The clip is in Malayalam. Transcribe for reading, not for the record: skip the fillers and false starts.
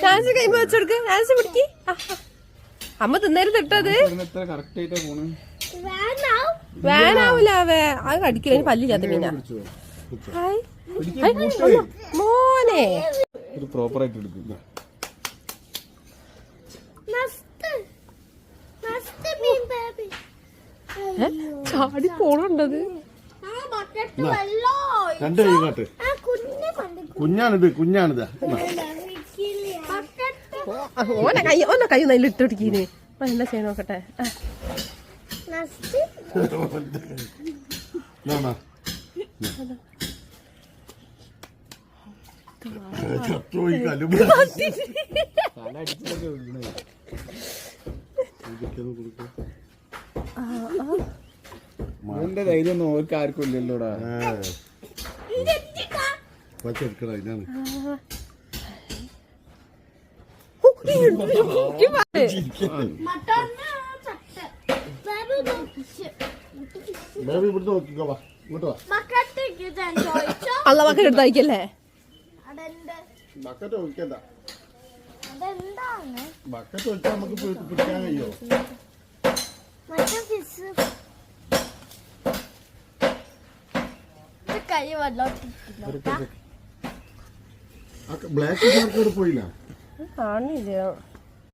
നാൻസി കൈമ വെച്ചെടുക്ക്. നാൻസി പിടിക്ക്. അമ്മ തിന്നേരം തിട്ടത് വേനാവൂല. അത് കടിക്കില്ല. പല്ലില്ലാത്ത മീനാ. മോനെ പ്രോപ്പറായിട്ട് എടുക്കുക. ചാടി പോണുണ്ടത്. രണ്ട് കൈകാട്ട്. കുഞ്ഞാണിത്, കുഞ്ഞാണിത്. ഓനെ കൈ നല്ല ഇട്ടൊടിക്കീന്. എന്താ ചെയ്യാൻ നോക്കട്ടെ. എന്റെ ധൈര്യമൊന്നും ഓർക്ക് ആർക്കും ഇല്ലല്ലോടാ. ഇതാണ് അല്ല മക്കൾ എടുത്തായിക്കല്ലേ. ബക്കറ്റ് ഒഴിക്കണ്ട. ബക്കറ്റ് ഒഴിച്ചാൽ നമുക്ക് പിടിക്കാൻ കഴിയോ? ബ്ലാക്ക് ഷാർക്ക് പോയില്ല. കാണില്ല.